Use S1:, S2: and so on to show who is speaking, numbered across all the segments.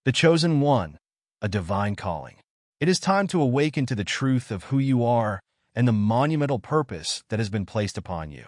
S1: The chosen one, a divine calling. It is time to awaken to the truth of who you are and the monumental purpose that has been placed upon you.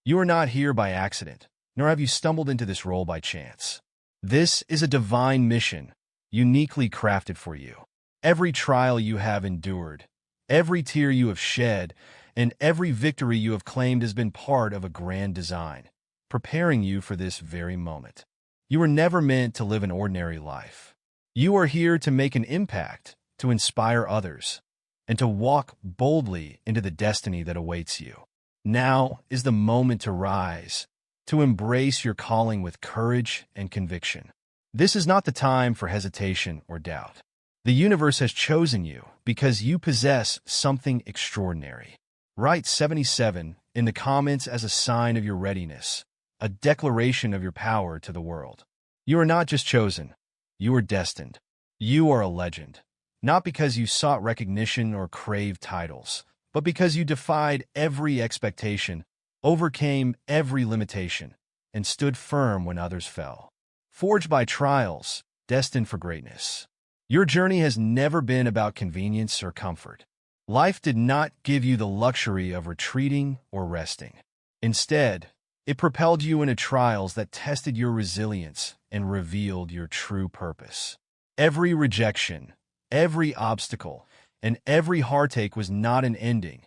S1: You are not here by accident, nor have you stumbled into this role by chance. This is a divine mission, uniquely crafted for you. Every trial you have endured, every tear you have shed, and every victory you have claimed has been part of a grand design, preparing you for this very moment. You were never meant to live an ordinary life. You are here to make an impact, to inspire others, and to walk boldly into the destiny that awaits you. Now is the moment to rise, to embrace your calling with courage and conviction. This is not the time for hesitation or doubt. The universe has chosen you because you possess something extraordinary. Write 77 in the comments as a sign of your readiness, a declaration of your power to the world. You are not just chosen, you are destined. You are a legend, not because you sought recognition or craved titles, but because you defied every expectation, overcame every limitation, and stood firm when others fell. Forged by trials, destined for greatness. Your journey has never been about convenience or comfort. Life did not give you the luxury of retreating or resting. Instead, it propelled you into trials that tested your resilience and revealed your true purpose. Every rejection, every obstacle, and every heartache was not an ending.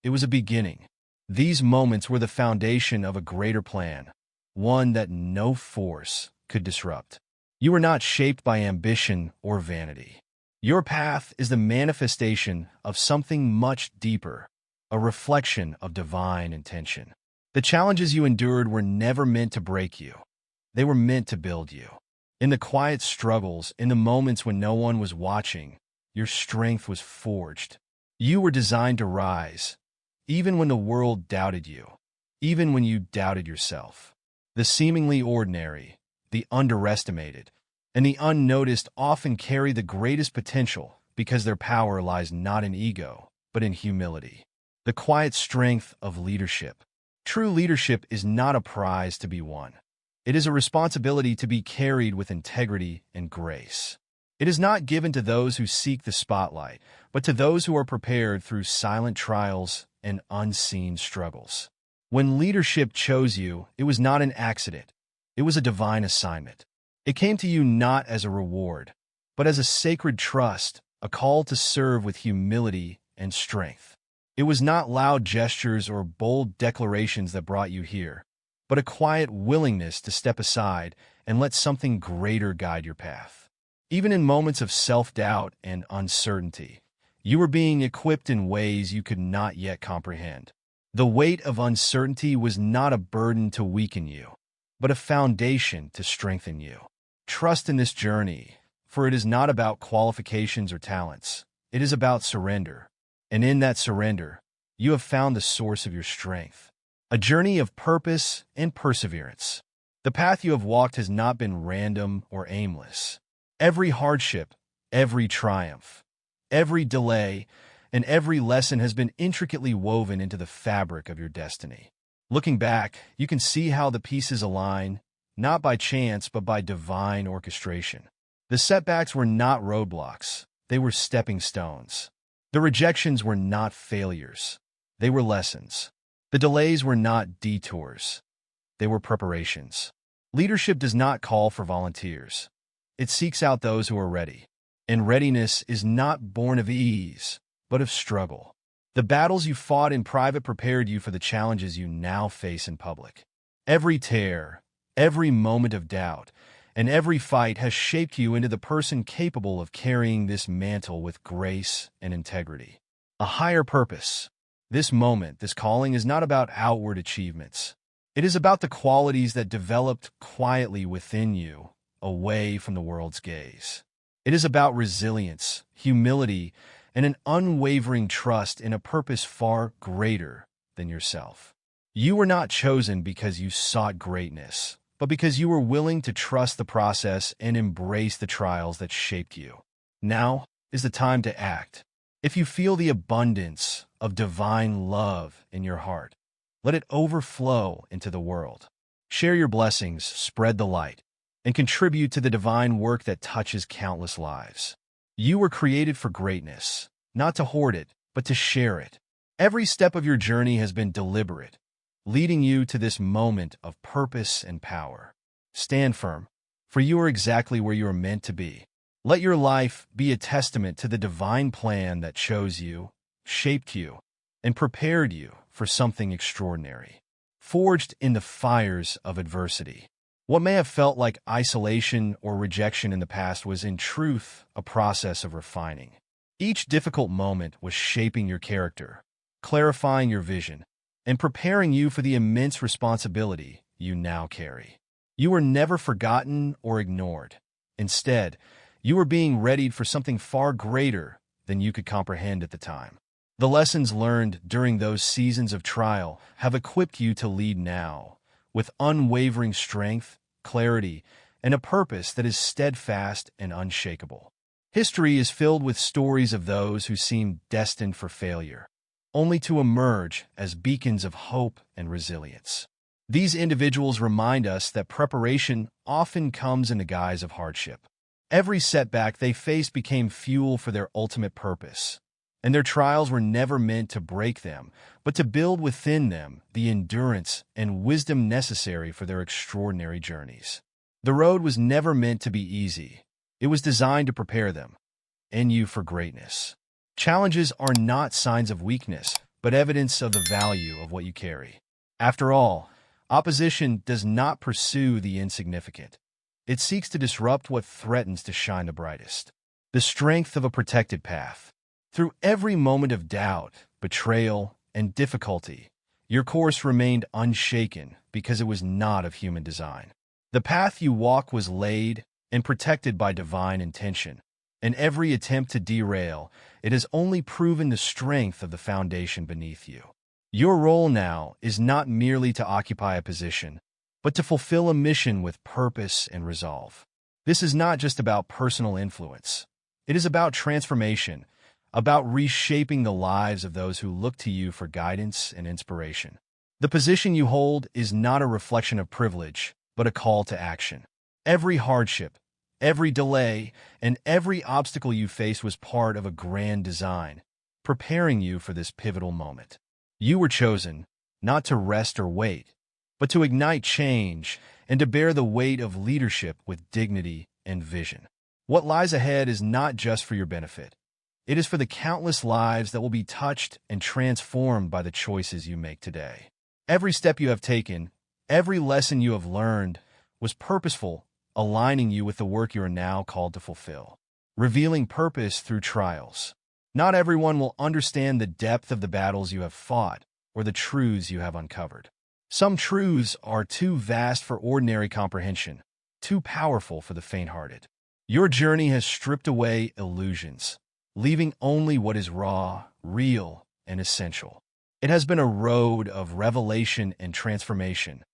S1: It was a beginning. These moments were the foundation of a greater plan, one that no force could disrupt. You were not shaped by ambition or vanity. Your path is the manifestation of something much deeper, a reflection of divine intention. The challenges you endured were never meant to break you. They were meant to build you. In the quiet struggles, in the moments when no one was watching, your strength was forged. You were designed to rise, even when the world doubted you, even when you doubted yourself. The seemingly ordinary, the underestimated, and the unnoticed often carry the greatest potential because their power lies not in ego, but in humility. The quiet strength of leadership. True leadership is not a prize to be won. It is a responsibility to be carried with integrity and grace. It is not given to those who seek the spotlight, but to those who are prepared through silent trials and unseen struggles. When leadership chose you, it was not an accident. It was a divine assignment. It came to you not as a reward, but as a sacred trust, a call to serve with humility and strength. It was not loud gestures or bold declarations that brought you here, but a quiet willingness to step aside and let something greater guide your path. Even in moments of self-doubt and uncertainty, you were being equipped in ways you could not yet comprehend. The weight of uncertainty was not a burden to weaken you, but a foundation to strengthen you. Trust in this journey, for it is not about qualifications or talents. It is about surrender. And in that surrender, you have found the source of your strength. A journey of purpose and perseverance. The path you have walked has not been random or aimless. Every hardship, every triumph, every delay, and every lesson has been intricately woven into the fabric of your destiny. Looking back, you can see how the pieces align, not by chance but by divine orchestration. The setbacks were not roadblocks, they were stepping stones. The rejections were not failures, they were lessons. The delays were not detours, they were preparations. Leadership does not call for volunteers. It seeks out those who are ready. And readiness is not born of ease, but of struggle. The battles you fought in private prepared you for the challenges you now face in public. Every tear, every moment of doubt, and every fight has shaped you into the person capable of carrying this mantle with grace and integrity. A higher purpose. This moment, this calling is not about outward achievements. It is about the qualities that developed quietly within you, away from the world's gaze. It is about resilience, humility, and an unwavering trust in a purpose far greater than yourself. You were not chosen because you sought greatness, but because you were willing to trust the process and embrace the trials that shaped you. Now is the time to act. If you feel the abundance of divine love in your heart, let it overflow into the world. Share your blessings, spread the light, and contribute to the divine work that touches countless lives. You were created for greatness, not to hoard it, but to share it. Every step of your journey has been deliberate, leading you to this moment of purpose and power. Stand firm, for you are exactly where you are meant to be. Let your life be a testament to the divine plan that chose you, shaped you, and prepared you for something extraordinary. Forged in the fires of adversity. What may have felt like isolation or rejection in the past was in truth a process of refining. Each difficult moment was shaping your character, clarifying your vision, and preparing you for the immense responsibility you now carry. You were never forgotten or ignored. Instead, you were being readied for something far greater than you could comprehend at the time. The lessons learned during those seasons of trial have equipped you to lead now, with unwavering strength, clarity, and a purpose that is steadfast and unshakable. History is filled with stories of those who seemed destined for failure, only to emerge as beacons of hope and resilience. These individuals remind us that preparation often comes in the guise of hardship. Every setback they faced became fuel for their ultimate purpose, and their trials were never meant to break them, but to build within them the endurance and wisdom necessary for their extraordinary journeys. The road was never meant to be easy. It was designed to prepare them and you for greatness. Challenges are not signs of weakness, but evidence of the value of what you carry. After all, opposition does not pursue the insignificant. It seeks to disrupt what threatens to shine the brightest. The strength of a protected path. Through every moment of doubt, betrayal, and difficulty, your course remained unshaken because it was not of human design. The path you walk was laid and protected by divine intention, and every attempt to derail it has only proven the strength of the foundation beneath you. Your role now is not merely to occupy a position, but to fulfill a mission with purpose and resolve. This is not just about personal influence. It is about transformation, about reshaping the lives of those who look to you for guidance and inspiration. The position you hold is not a reflection of privilege, but a call to action. Every hardship, every delay, and every obstacle you face was part of a grand design, preparing you for this pivotal moment. You were chosen, not to rest or wait, but to ignite change and to bear the weight of leadership with dignity and vision. What lies ahead is not just for your benefit. It is for the countless lives that will be touched and transformed by the choices you make today. Every step you have taken, every lesson you have learned, was purposeful, aligning you with the work you are now called to fulfill. Revealing purpose through trials. Not everyone will understand the depth of the battles you have fought or the truths you have uncovered. Some truths are too vast for ordinary comprehension, too powerful for the faint-hearted. Your journey has stripped away illusions, leaving only what is raw, real, and essential. It has been a road of revelation and transformation,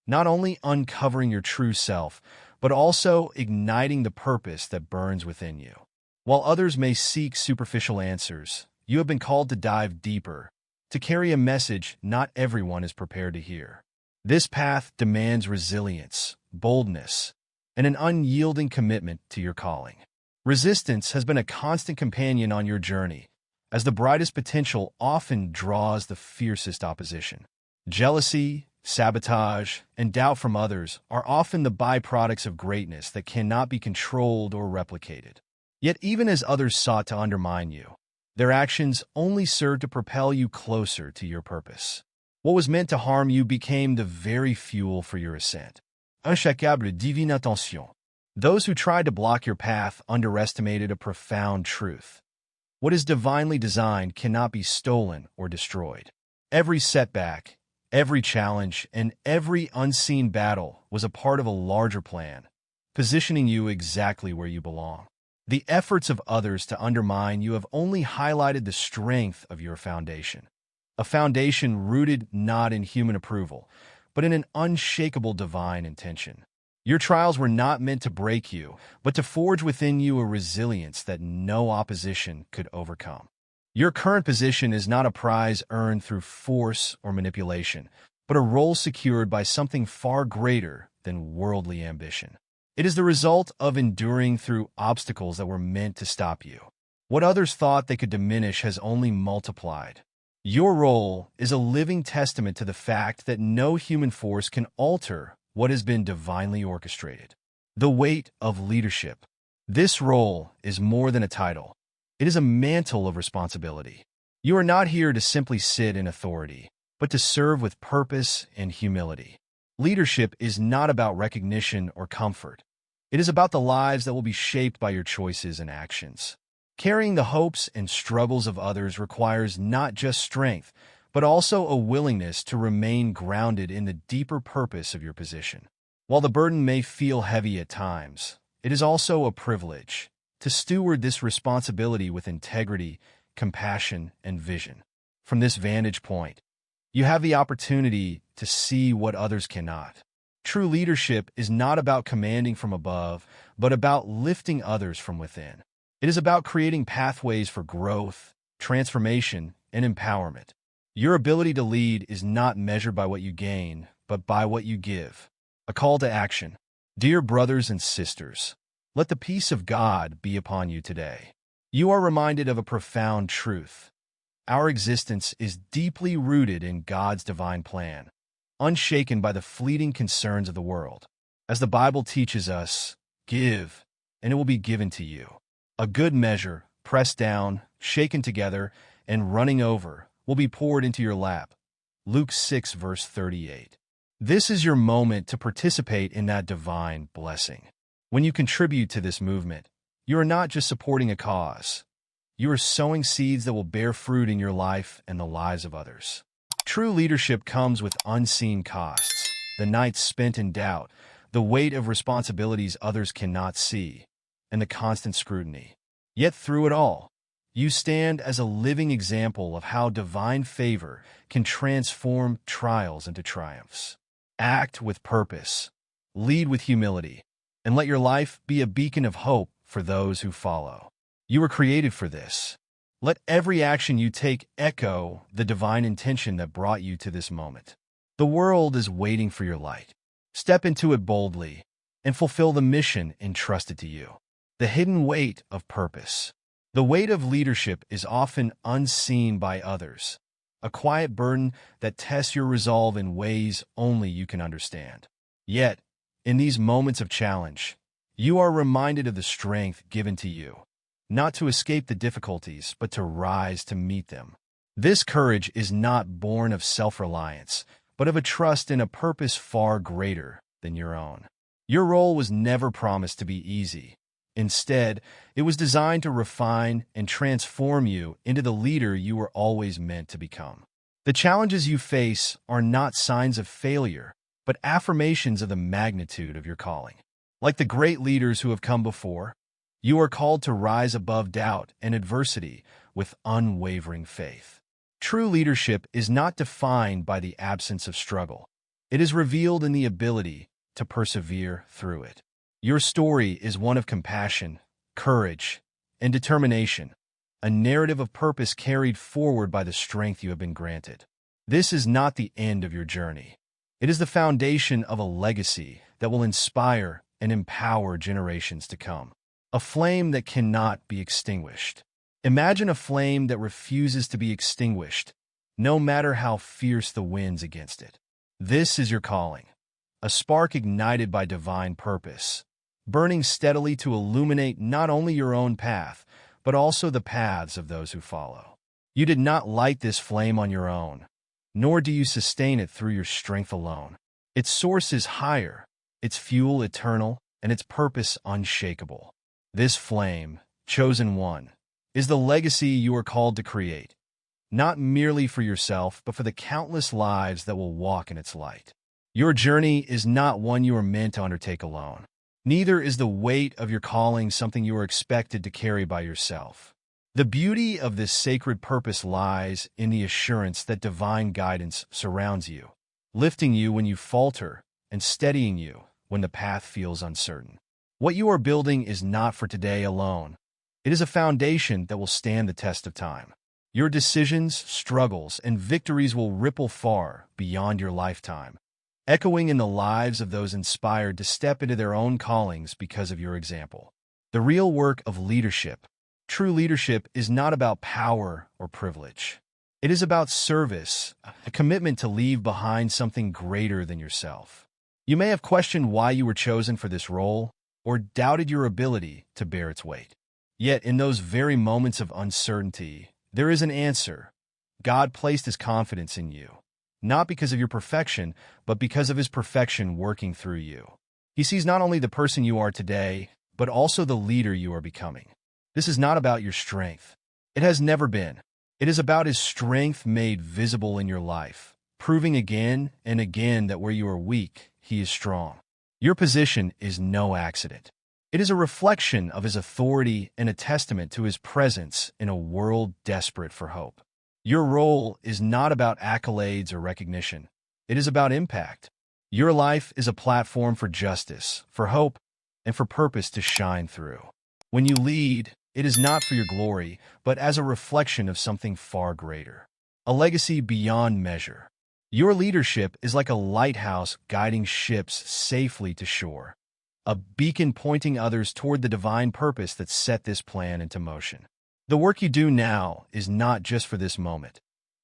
S1: not only uncovering your true self, but also igniting the purpose that burns within you. While others may seek superficial answers, you have been called to dive deeper, to carry a message not everyone is prepared to hear. This path demands resilience, boldness, and an unyielding commitment to your calling. Resistance has been a constant companion on your journey, as the brightest potential often draws the fiercest opposition. Jealousy, sabotage, and doubt from others are often the byproducts of greatness that cannot be controlled or replicated. Yet even as others sought to undermine you, their actions only served to propel you closer to your purpose. What was meant to harm you became the very fuel for your ascent. Inchacable divine attention. Those who tried to block your path underestimated a profound truth. What is divinely designed cannot be stolen or destroyed. Every setback, every challenge, and every unseen battle was a part of a larger plan, positioning you exactly where you belong. The efforts of others to undermine you have only highlighted the strength of your foundation. A foundation rooted not in human approval, but in an unshakable divine intention. Your trials were not meant to break you, but to forge within you a resilience that no opposition could overcome. Your current position is not a prize earned through force or manipulation, but a role secured by something far greater than worldly ambition. It is the result of enduring through obstacles that were meant to stop you. What others thought they could diminish has only multiplied. Your role is a living testament to the fact that no human force can alter what has been divinely orchestrated. The weight of leadership. This role is more than a title. It is a mantle of responsibility. You are not here to simply sit in authority, but to serve with purpose and humility. Leadership is not about recognition or comfort. It is about the lives that will be shaped by your choices and actions. Carrying the hopes and struggles of others requires not just strength, but also a willingness to remain grounded in the deeper purpose of your position. While the burden may feel heavy at times, it is also a privilege to steward this responsibility with integrity, compassion, and vision. From this vantage point, you have the opportunity to see what others cannot. True leadership is not about commanding from above, but about lifting others from within. It is about creating pathways for growth, transformation, and empowerment. Your ability to lead is not measured by what you gain, but by what you give. A call to action. Dear brothers and sisters, let the peace of God be upon you today. You are reminded of a profound truth. Our existence is deeply rooted in God's divine plan, unshaken by the fleeting concerns of the world. As the Bible teaches us, give, and it will be given to you. A good measure, pressed down, shaken together, and running over, will be poured into your lap. Luke 6, verse 38. This is your moment to participate in that divine blessing. When you contribute to this movement, you are not just supporting a cause. You are sowing seeds that will bear fruit in your life and the lives of others. True leadership comes with unseen costs, the nights spent in doubt, the weight of responsibilities others cannot see, and the constant scrutiny. Yet through it all, you stand as a living example of how divine favor can transform trials into triumphs. Act with purpose, lead with humility, and let your life be a beacon of hope for those who follow. You were created for this. Let every action you take echo the divine intention that brought you to this moment. The world is waiting for your light. Step into it boldly and fulfill the mission entrusted to you. The hidden weight of purpose. The weight of leadership is often unseen by others, a quiet burden that tests your resolve in ways only you can understand. Yet, in these moments of challenge, you are reminded of the strength given to you, not to escape the difficulties, but to rise to meet them. This courage is not born of self-reliance, but of a trust in a purpose far greater than your own. Your role was never promised to be easy. Instead, it was designed to refine and transform you into the leader you were always meant to become. The challenges you face are not signs of failure, but affirmations of the magnitude of your calling. Like the great leaders who have come before, you are called to rise above doubt and adversity with unwavering faith. True leadership is not defined by the absence of struggle. It is revealed in the ability to persevere through it. Your story is one of compassion, courage, and determination, a narrative of purpose carried forward by the strength you have been granted. This is not the end of your journey. It is the foundation of a legacy that will inspire and empower generations to come. A flame that cannot be extinguished. Imagine a flame that refuses to be extinguished, no matter how fierce the winds against it. This is your calling, a spark ignited by divine purpose, burning steadily to illuminate not only your own path, but also the paths of those who follow. You did not light this flame on your own, nor do you sustain it through your strength alone. Its source is higher, its fuel eternal, and its purpose unshakable. This flame, chosen one, is the legacy you are called to create, not merely for yourself, but for the countless lives that will walk in its light. Your journey is not one you are meant to undertake alone. Neither is the weight of your calling something you are expected to carry by yourself. The beauty of this sacred purpose lies in the assurance that divine guidance surrounds you, lifting you when you falter and steadying you when the path feels uncertain. What you are building is not for today alone. It is a foundation that will stand the test of time. Your decisions, struggles, and victories will ripple far beyond your lifetime, echoing in the lives of those inspired to step into their own callings because of your example. The real work of leadership. True leadership is not about power or privilege. It is about service, a commitment to leave behind something greater than yourself. You may have questioned why you were chosen for this role, or doubted your ability to bear its weight. Yet, in those very moments of uncertainty, there is an answer. God placed His confidence in you, not because of your perfection, but because of His perfection working through you. He sees not only the person you are today, but also the leader you are becoming. This is not about your strength. It has never been. It is about His strength made visible in your life, proving again and again that where you are weak, He is strong. Your position is no accident. It is a reflection of His authority and a testament to His presence in a world desperate for hope. Your role is not about accolades or recognition. It is about impact. Your life is a platform for justice, for hope, and for purpose to shine through. When you lead, it is not for your glory, but as a reflection of something far greater, a legacy beyond measure. Your leadership is like a lighthouse guiding ships safely to shore, a beacon pointing others toward the divine purpose that set this plan into motion. The work you do now is not just for this moment.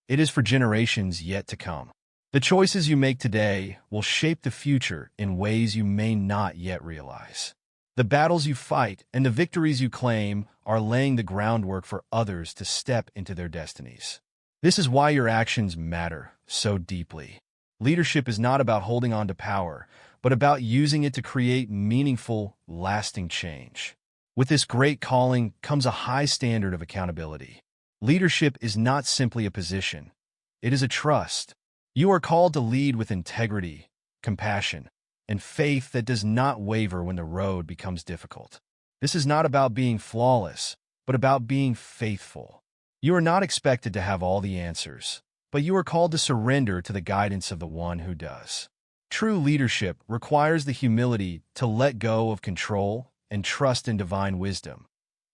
S1: It is for generations yet to come. The choices you make today will shape the future in ways you may not yet realize. The battles you fight and the victories you claim are laying the groundwork for others to step into their destinies. This is why your actions matter so deeply. Leadership is not about holding on to power, but about using it to create meaningful, lasting change. With this great calling comes a high standard of accountability. Leadership is not simply a position. It is a trust. You are called to lead with integrity, compassion, and faith that does not waver when the road becomes difficult. This is not about being flawless, but about being faithful. You are not expected to have all the answers, but you are called to surrender to the guidance of the one who does. True leadership requires the humility to let go of control and trust in divine wisdom,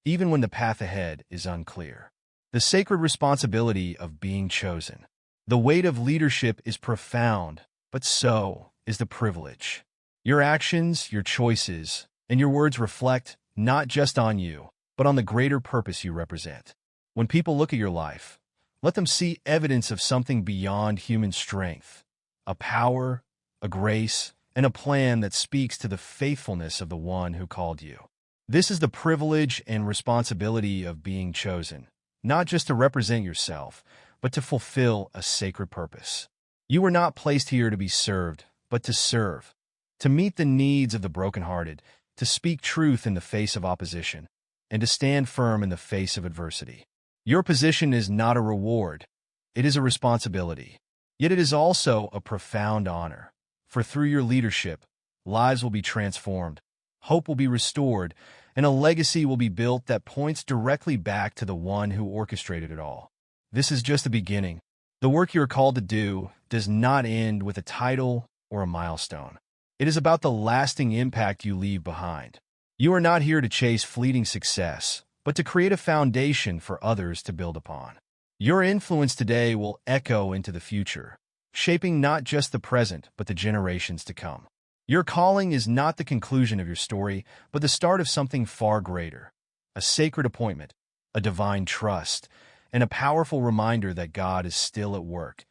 S1: even when the path ahead is unclear. The sacred responsibility of being chosen. The weight of leadership is profound, but so is the privilege. Your actions, your choices, and your words reflect not just on you, but on the greater purpose you represent. When people look at your life, let them see evidence of something beyond human strength, a power, a grace, and a plan that speaks to the faithfulness of the one who called you. This is the privilege and responsibility of being chosen, not just to represent yourself, but to fulfill a sacred purpose. You were not placed here to be served, but to serve, to meet the needs of the brokenhearted, to speak truth in the face of opposition, and to stand firm in the face of adversity. Your position is not a reward, it is a responsibility. Yet it is also a profound honor, for through your leadership, lives will be transformed, hope will be restored, and a legacy will be built that points directly back to the one who orchestrated it all. This is just the beginning. The work you are called to do does not end with a title or a milestone. It is about the lasting impact you leave behind. You are not here to chase fleeting success, but to create a foundation for others to build upon. Your influence today will echo into the future, shaping not just the present, but the generations to come. Your calling is not the conclusion of your story, but the start of something far greater, a sacred appointment, a divine trust, and a powerful reminder that God is still at work,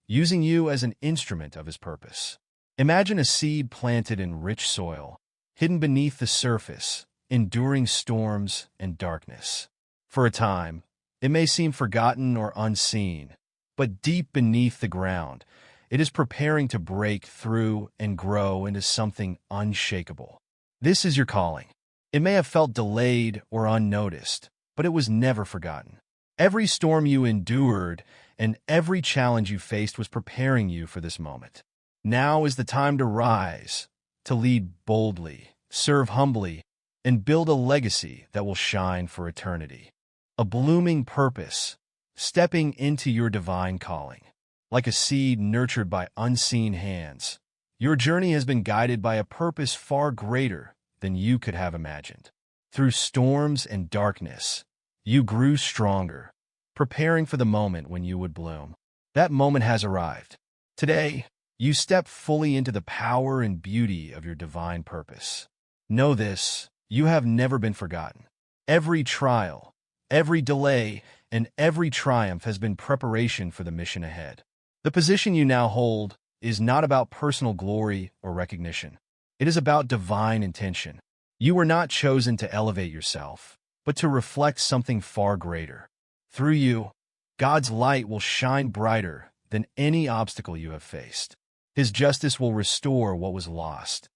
S1: using you as an instrument of His purpose. Imagine a seed planted in rich soil, hidden beneath the surface, enduring storms and darkness. For a time, it may seem forgotten or unseen, but deep beneath the ground, it is preparing to break through and grow into something unshakable. This is your calling. It may have felt delayed or unnoticed, but it was never forgotten. Every storm you endured and every challenge you faced was preparing you for this moment. Now is the time to rise, to lead boldly, serve humbly, and build a legacy that will shine for eternity. A blooming purpose, stepping into your divine calling. Like a seed nurtured by unseen hands, your journey has been guided by a purpose far greater than you could have imagined. Through storms and darkness, you grew stronger, preparing for the moment when you would bloom. That moment has arrived. Today, You step fully into the power and beauty of your divine purpose. Know this, you have never been forgotten. Every trial, every delay, and every triumph has been preparation for the mission ahead. The position you now hold is not about personal glory or recognition. It is about divine intention. You were not chosen to elevate yourself, but to reflect something far greater. Through you, God's light will shine brighter than any obstacle you have faced. His justice will restore what was lost,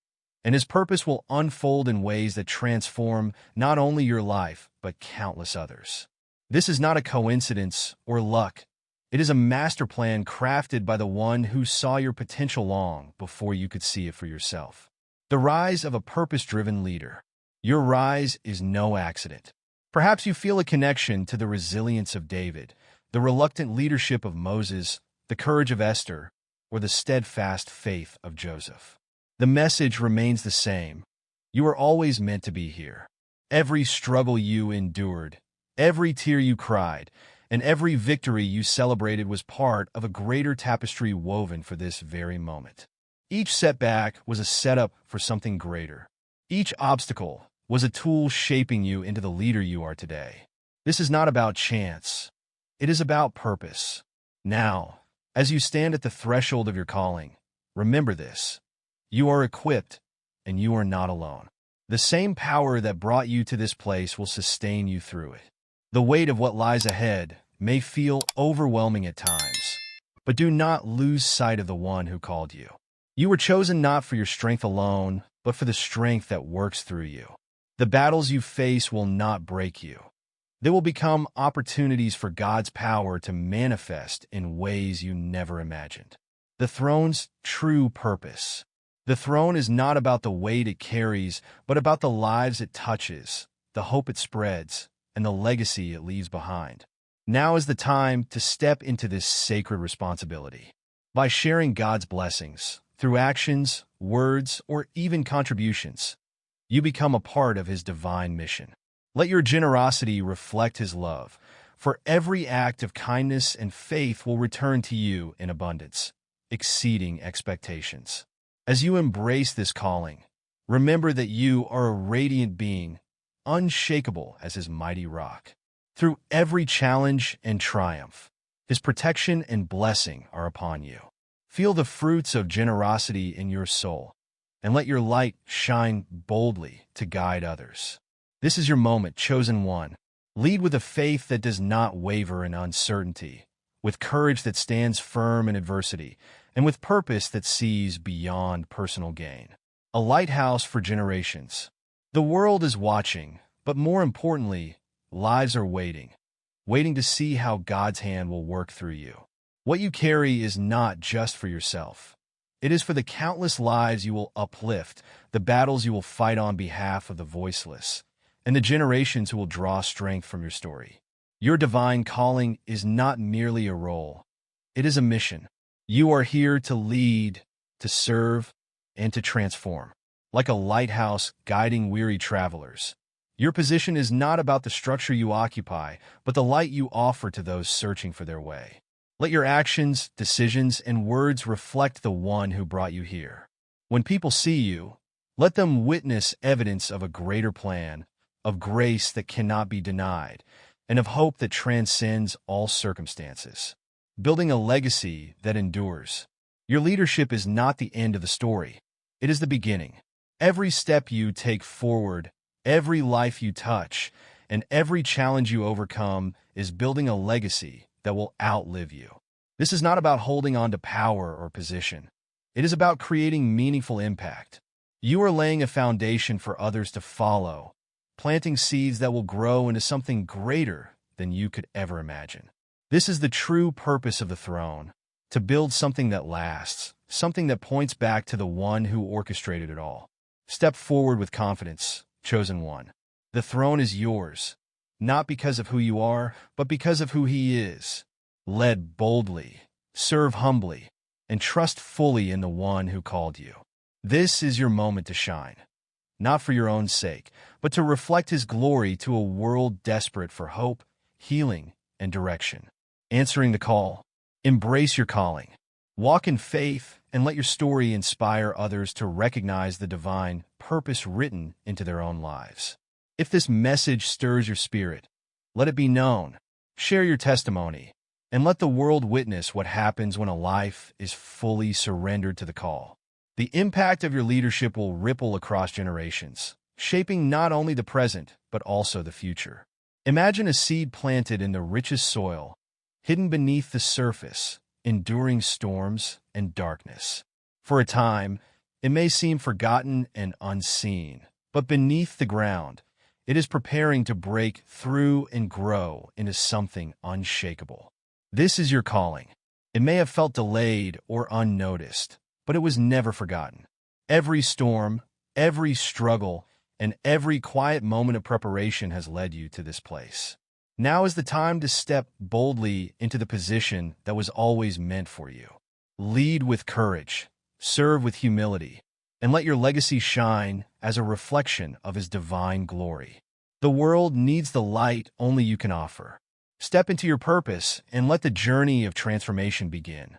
S1: and His purpose will unfold in ways that transform not only your life, but countless others. This is not a coincidence or luck. It is a master plan crafted by the one who saw your potential long before you could see it for yourself. The rise of a purpose-driven leader. Your rise is no accident. Perhaps you feel a connection to the resilience of David, the reluctant leadership of Moses, the courage of Esther, or the steadfast faith of Joseph. The message remains the same. You are always meant to be here. Every struggle you endured, every tear you cried, and every victory you celebrated was part of a greater tapestry woven for this very moment. Each setback was a setup for something greater. Each obstacle was a tool shaping you into the leader you are today. This is not about chance. It is about purpose. Now, as you stand at the threshold of your calling, remember this. You are equipped, and you are not alone. The same power that brought you to this place will sustain you through it. The weight of what lies ahead may feel overwhelming at times, but do not lose sight of the one who called you. You were chosen not for your strength alone, but for the strength that works through you. The battles you face will not break you. They will become opportunities for God's power to manifest in ways you never imagined. The throne's true purpose. The throne is not about the weight it carries, but about the lives it touches, the hope it spreads, and the legacy it leaves behind. Now is the time to step into this sacred responsibility. By sharing God's blessings, through actions, words, or even contributions, you become a part of His divine mission. Let your generosity reflect His love, for every act of kindness and faith will return to you in abundance, exceeding expectations. As you embrace this calling, remember that you are a radiant being, unshakable as His mighty rock. Through every challenge and triumph, His protection and blessing are upon you. Feel the fruits of generosity in your soul, and let your light shine boldly to guide others. This is your moment, chosen one. Lead with a faith that does not waver in uncertainty, with courage that stands firm in adversity, and with purpose that sees beyond personal gain. A lighthouse for generations. The world is watching, but more importantly, lives are waiting to see how God's hand will work through you. What you carry is not just for yourself. It is for the countless lives you will uplift, the battles you will fight on behalf of the voiceless, and the generations who will draw strength from your story. Your divine calling is not merely a role. It is a mission. You are here to lead, to serve, and to transform. Like a lighthouse guiding weary travelers, your position is not about the structure you occupy, but the light you offer to those searching for their way. Let your actions, decisions, and words reflect the one who brought you here. When people see you, let them witness evidence of a greater plan, of grace that cannot be denied, and of hope that transcends all circumstances. Building a legacy that endures. Your leadership is not the end of the story. It is the beginning. Every step you take forward, every life you touch, and every challenge you overcome is building a legacy that will outlive you. This is not about holding on to power or position. It is about creating meaningful impact. You are laying a foundation for others to follow, planting seeds that will grow into something greater than you could ever imagine. This is the true purpose of the throne, to build something that lasts, something that points back to the one who orchestrated it all. Step forward with confidence, chosen one. The throne is yours, not because of who you are, but because of who He is. Lead boldly, serve humbly, and trust fully in the one who called you. This is your moment to shine, not for your own sake, but to reflect His glory to a world desperate for hope, healing, and direction. Answering the call. Embrace your calling. Walk in faith and let your story inspire others to recognize the divine purpose written into their own lives. If this message stirs your spirit, let it be known. Share your testimony, and let the world witness what happens when a life is fully surrendered to the call. The impact of your leadership will ripple across generations, shaping not only the present, but also the future. Imagine a seed planted in the richest soil, hidden beneath the surface, enduring storms and darkness. For a time, it may seem forgotten and unseen, but beneath the ground, it is preparing to break through and grow into something unshakable. This is your calling. It may have felt delayed or unnoticed, but it was never forgotten. Every storm, every struggle, and every quiet moment of preparation has led you to this place. Now is the time to step boldly into the position that was always meant for you. Lead with courage, serve with humility, and let your legacy shine as a reflection of His divine glory. The world needs the light only you can offer. Step into your purpose and let the journey of transformation begin.